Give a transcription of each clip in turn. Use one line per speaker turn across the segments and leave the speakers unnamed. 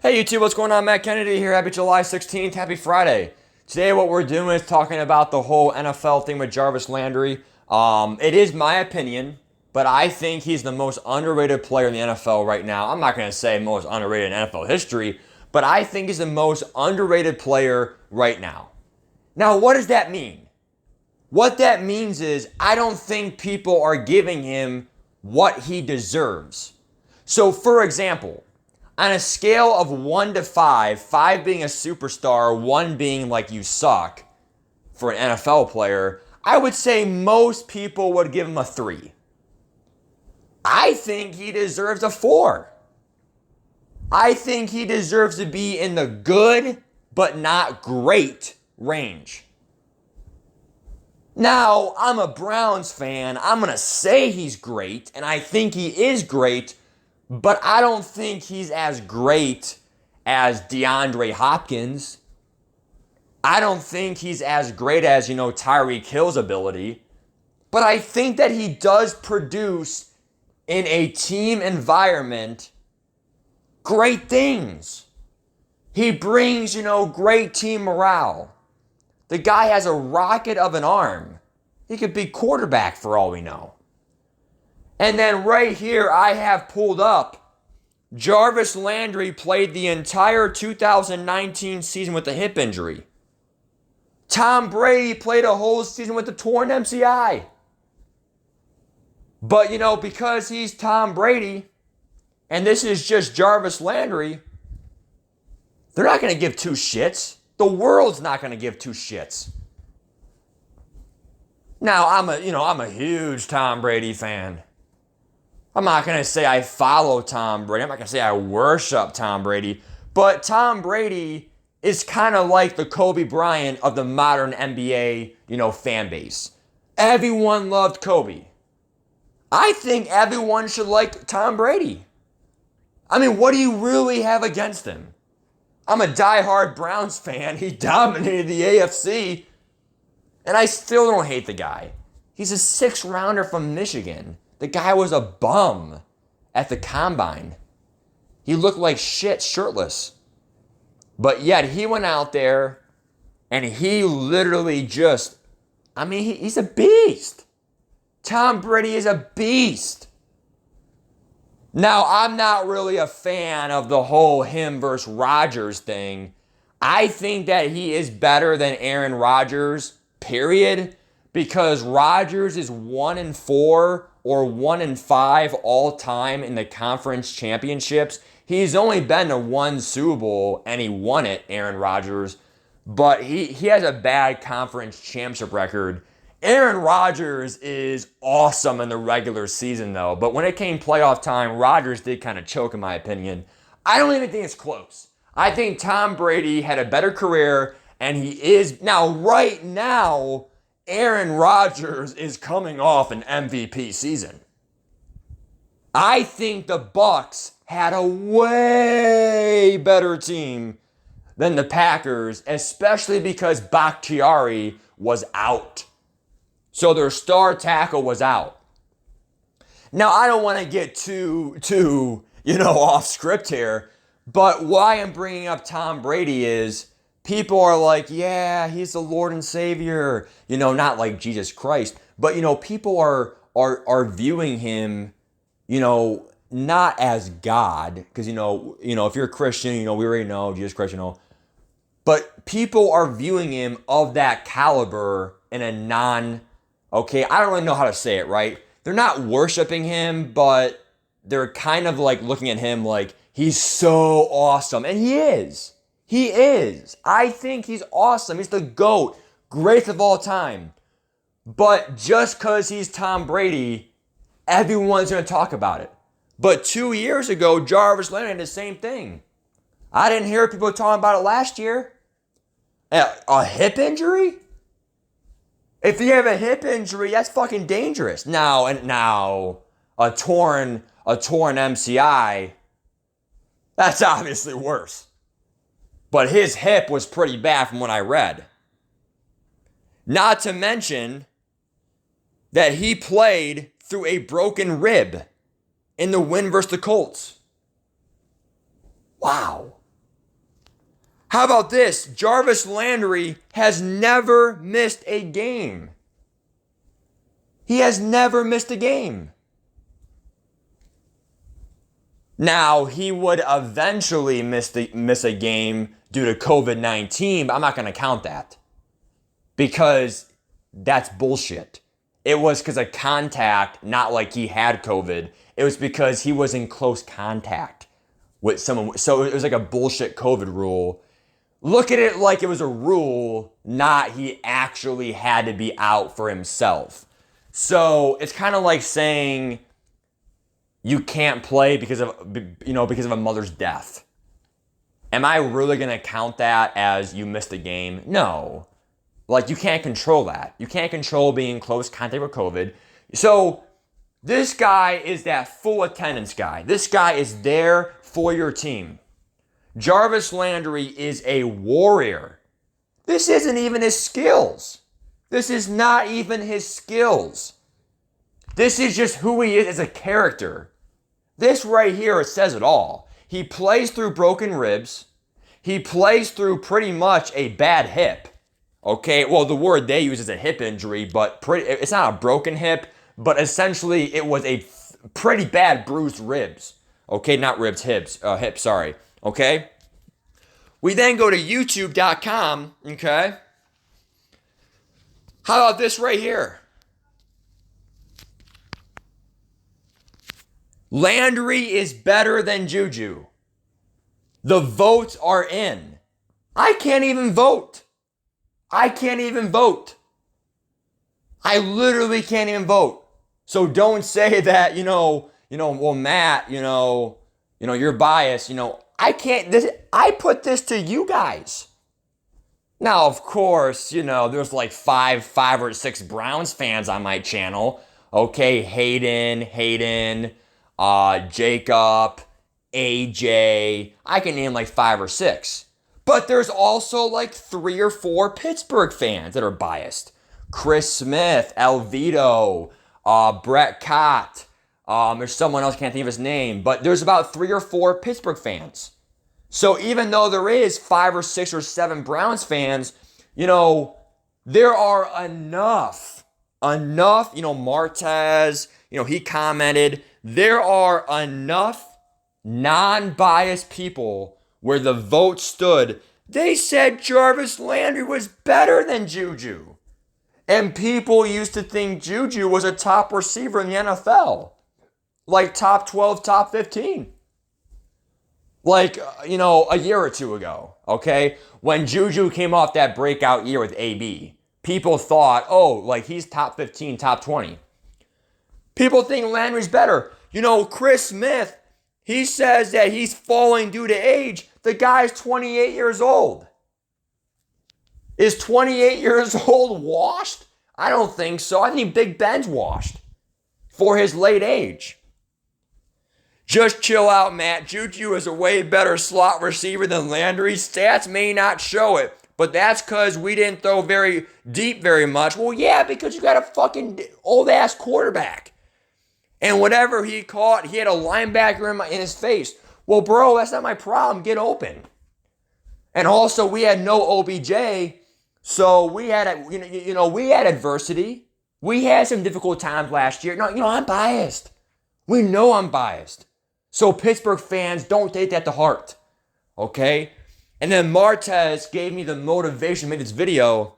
Hey YouTube, what's going on? Matt Kennedy here. Happy July 16th. Happy Friday. Today what we're doing is talking about the whole NFL thing with Jarvis Landry. It is my opinion, but I think he's the most underrated player in the NFL right now. I'm not going to say most underrated in NFL history, but I think he's the most underrated player right now. Now, what does that mean? What that means is I don't think people are giving him what he deserves. So, for example, on a scale of 1 to 5, 5 being a superstar, 1 being like you suck for an NFL player, I would say most people would give him a 3. I think he deserves a 4. I think he deserves to be in the good but not great range. Now, I'm a Browns fan. I'm going to say he's great, and I think he is great, but I don't think he's as great as DeAndre Hopkins. I don't think he's as great as, Tyreek Hill's ability. But I think that he does produce in a team environment great things. He brings, great team morale. The guy has a rocket of an arm. He could be quarterback for all we know. And then right here, I have pulled up Jarvis Landry played the entire 2019 season with a hip injury. Tom Brady played a whole season with a torn MCI. But, because he's Tom Brady, and this is just Jarvis Landry, they're not going to give two shits. The world's not going to give two shits. Now, I'm a huge Tom Brady fan. I'm not going to say I follow Tom Brady. I'm not going to say I worship Tom Brady. But Tom Brady is kind of like the Kobe Bryant of the modern NBA, fan base. Everyone loved Kobe. I think everyone should like Tom Brady. I mean, what do you really have against him? I'm a diehard Browns fan. He dominated the AFC. And I still don't hate the guy. He's a 6th rounder from Michigan. The guy was a bum at the combine. He looked like shit shirtless. But yet he went out there and he literally he's a beast. Tom Brady is a beast. Now, I'm not really a fan of the whole him versus Rodgers thing. I think that he is better than Aaron Rodgers, period, because Rodgers is 1-4 or 1-5 all time in the conference championships. He's only been to one Super Bowl and he won it, Aaron Rodgers, but he has a bad conference championship record. Aaron Rodgers is awesome in the regular season, though. But when it came playoff time, Rodgers did kind of choke, in my opinion. I don't even think it's close. I think Tom Brady had a better career, and he is right now, Aaron Rodgers is coming off an MVP season. I think the Bucs had a way better team than the Packers, especially because Bakhtiari was out. So their star tackle was out. Now, I don't want to get too off script here, but why I'm bringing up Tom Brady is people are like, yeah, he's the Lord and Savior, not like Jesus Christ, but, people are viewing him, not as God, because, if you're a Christian, we already know Jesus Christ, but people are viewing him of that caliber in a I don't really know how to say it, right? They're not worshiping him, but they're kind of like looking at him like he's so awesome. And he is. He is. I think he's awesome. He's the GOAT. Greatest of all time. But just because he's Tom Brady, everyone's going to talk about it. But 2 years ago, Jarvis Landry did the same thing. I didn't hear people talking about it last year. A hip injury? If you have a hip injury, that's fucking dangerous. Now a torn MCI, that's obviously worse. But his hip was pretty bad from what I read. Not to mention that he played through a broken rib in the win versus the Colts. Wow. How about this? Jarvis Landry has never missed a game. He has never missed a game. Now, he would eventually miss a game due to COVID-19, but I'm not going to count that because that's bullshit. It was because of contact, not like he had COVID. It was because he was in close contact with someone. So it was like a bullshit COVID rule. Look at it like it was a rule, not he actually had to be out for himself. So it's kind of like saying you can't play because of a mother's death. Am I really going to count that as you missed a game? No. Like, you can't control that. You can't control being in close contact with COVID. So this guy is that full attendance guy. This guy is there for your team. Jarvis Landry is a warrior. This isn't even his skills. This is not even his skills. This is just who he is as a character. This right here, it says it all. He plays through broken ribs. He plays through pretty much a bad hip. Okay, well, the word they use is a hip injury, but it's not a broken hip, but essentially it was a pretty bad bruised ribs. Okay, not ribs, hips, sorry. Okay? We then go to youtube.com, okay? How about this right here? Landry is better than Juju. The votes are in. I can't even vote. I literally can't even vote. So don't say that, well, Matt, you're biased, I put this to you guys. Now, of course, there's like five or six Browns fans on my channel. Okay, Hayden, Jacob, AJ. I can name like 5 or 6. But there's also like 3 or 4 Pittsburgh fans that are biased. Chris Smith, Elvito, Brett Cott. There's someone else, can't think of his name. But there's about 3 or 4 Pittsburgh fans. So even though there is 5 or 6 or 7 Browns fans, there are enough, Martez, he commented, there are enough non-biased people where the vote stood. They said Jarvis Landry was better than Juju. And people used to think Juju was a top receiver in the NFL. Like top 12, top 15. Like, a year or two ago, okay? When Juju came off that breakout year with AB, people thought, like he's top 15, top 20. People think Landry's better. Chris Smith, he says that he's falling due to age. The guy's 28 years old. Is 28 years old washed? I don't think so. I think Big Ben's washed for his late age. Just chill out, Matt. Juju is a way better slot receiver than Landry. Stats may not show it, but that's because we didn't throw very deep very much. Well, yeah, because you got a fucking old-ass quarterback. And whatever he caught, he had a linebacker in his face. Well, bro, that's not my problem. Get open. And also, we had no OBJ, so we had, we had adversity. We had some difficult times last year. No, I'm biased. We know I'm biased. So Pittsburgh fans, don't take that to heart, okay? And then Martez gave me the motivation to make this video.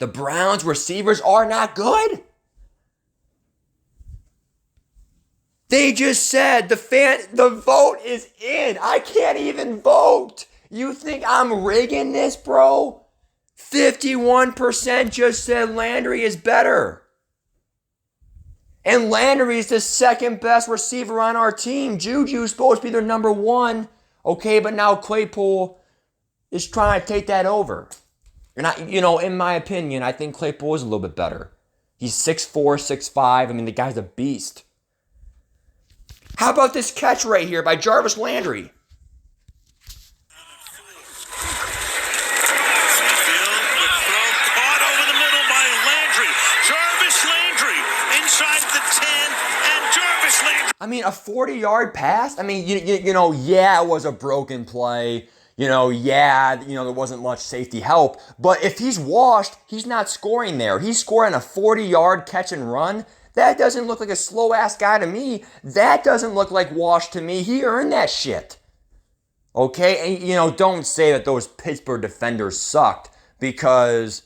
The Browns receivers are not good. They just said the vote is in. I can't even vote. You think I'm rigging this, bro? 51% just said Landry is better. And Landry is the second best receiver on our team. Juju's supposed to be their number 1. Okay, but now Claypool is trying to take that over. You're not, in my opinion, I think Claypool is a little bit better. He's 6'4", 6'5". The guy's a beast. How about this catch right here by Jarvis Landry? A 40-yard pass? yeah, it was a broken play. There wasn't much safety help. But if he's washed, he's not scoring there. He's scoring a 40-yard catch and run. That doesn't look like a slow-ass guy to me. That doesn't look like washed to me. He earned that shit. Okay? And, don't say that those Pittsburgh defenders sucked, because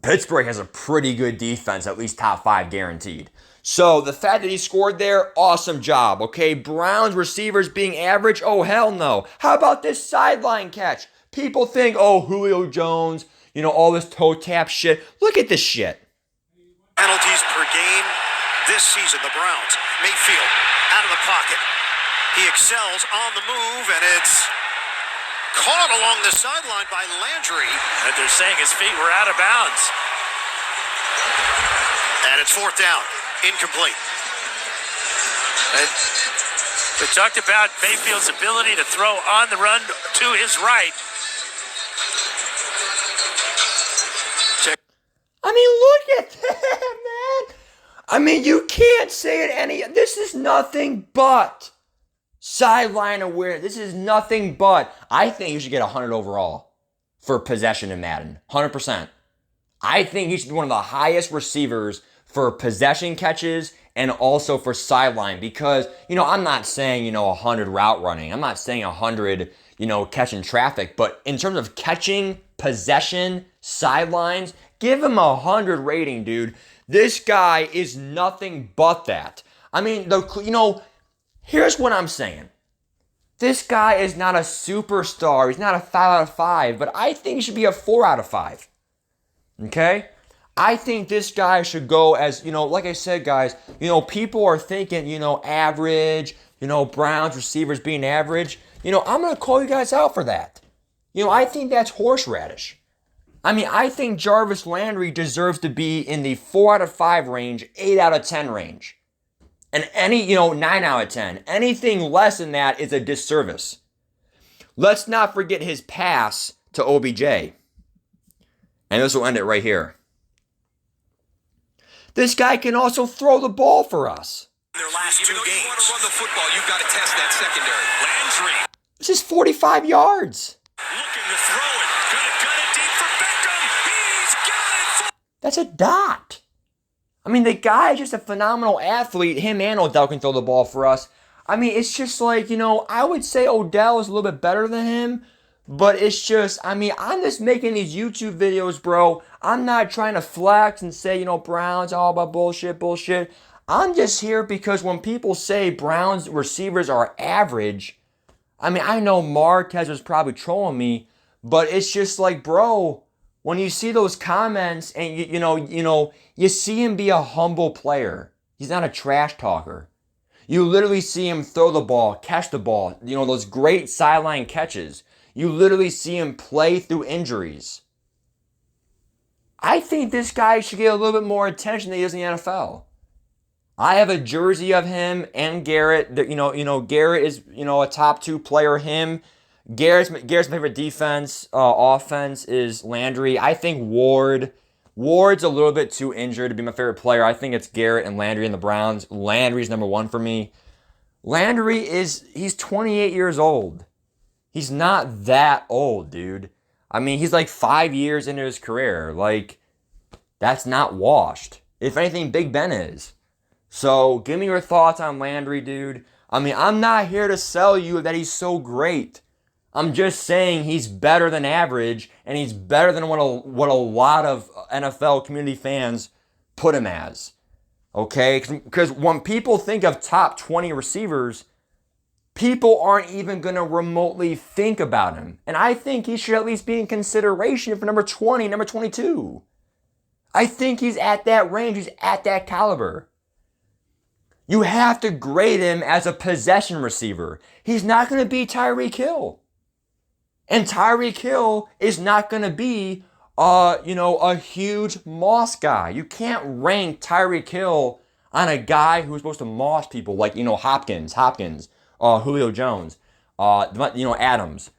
Pittsburgh has a pretty good defense, at least top 5 guaranteed. So the fact that he scored there, awesome job, okay? Browns receivers being average, oh hell no. How about this sideline catch? People think, oh, Julio Jones, all this toe tap shit. Look at this shit.
Penalties per game this season, the Browns. Mayfield out of the pocket. He excels on the move, and it's caught along the sideline by Landry.
And they're saying his feet were out of bounds.
And it's 4th down. Incomplete.
And we talked about Mayfield's ability to throw on the run to his right.
Look at that, man. You can't say it this is nothing but sideline awareness. This is nothing but, I think you should get 100 overall for possession in Madden. 100%. I think he should be one of the highest receivers for possession catches and also for sideline, because, I'm not saying, 100 route running. I'm not saying 100, catching traffic, but in terms of catching, possession, sidelines, give him 100 rating, dude. This guy is nothing but that. Here's what I'm saying. This guy is not a superstar. He's not a 5 out of 5, but I think he should be a 4 out of 5. Okay? I think this guy should go as, like I said, guys, people are thinking, average, Browns receivers being average. I'm going to call you guys out for that. I think that's horseradish. I think Jarvis Landry deserves to be in the 4 out of 5 range, 8 out of 10 range. And any, 9 out of 10. Anything less than that is a disservice. Let's not forget his pass to OBJ. And this will end it right here. This guy can also throw the ball for us.
Their last 2 games. You want to run the football, you've got to test that secondary. Landry.
This is 45 yards.
Looking to throw it. Gonna cut it deep for Beckham. He's got it.
That's a dot. The guy is just a phenomenal athlete. Him and Odell can throw the ball for us. It's just like, I would say Odell is a little bit better than him. But it's just, I'm just making these YouTube videos, bro. I'm not trying to flex and say, Browns, all about bullshit. I'm just here because when people say Browns receivers are average, I know Marquez was probably trolling me, but it's just like, bro, when you see those comments and you see him be a humble player. He's not a trash talker. You literally see him throw the ball, catch the ball, those great sideline catches. You literally see him play through injuries. I think this guy should get a little bit more attention than he does in the NFL. I have a jersey of him and Garrett. Garrett is, a top 2 player. Garrett's my favorite offense is Landry. I think Ward's a little bit too injured to be my favorite player. I think it's Garrett and Landry in the Browns. Landry's number 1 for me. He's 28 years old. He's not that old, dude. He's like 5 years into his career. That's not washed. If anything, Big Ben is. So, give me your thoughts on Landry, dude. I'm not here to sell you that he's so great. I'm just saying he's better than average, and he's better than what a lot of NFL community fans put him as. Okay? Because when people think of top 20 receivers, people aren't even going to remotely think about him. And I think he should at least be in consideration for number 20, number 22. I think he's at that range. He's at that caliber. You have to grade him as a possession receiver. He's not going to be Tyreek Hill. And Tyreek Hill is not going to be, a huge moss guy. You can't rank Tyreek Hill on a guy who's supposed to moss people like, Hopkins, Julio Jones, Adams.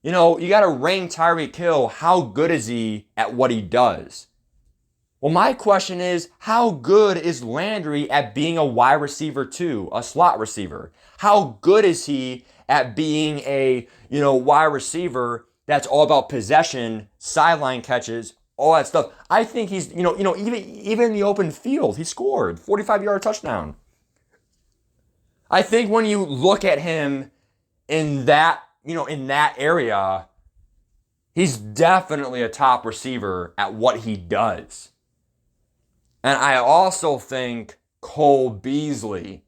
You got to rank Tyreek Hill. How good is he at what he does? Well, my question is, how good is Landry at being a wide receiver too, a slot receiver? How good is he at being a, wide receiver that's all about possession, sideline catches, all that stuff? I think he's, even in the open field, he scored 45-yard touchdown. I think when you look at him in that, in that area, he's definitely a top receiver at what he does. And I also think Cole Beasley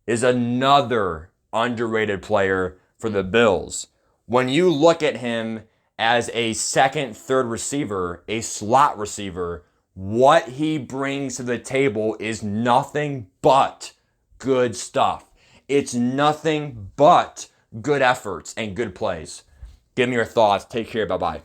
is another underrated player for the Bills. When you look at him as a second, third receiver, a slot receiver, what he brings to the table is nothing but good stuff. It's nothing but good efforts and good plays. Give me your thoughts. Take care. Bye-bye.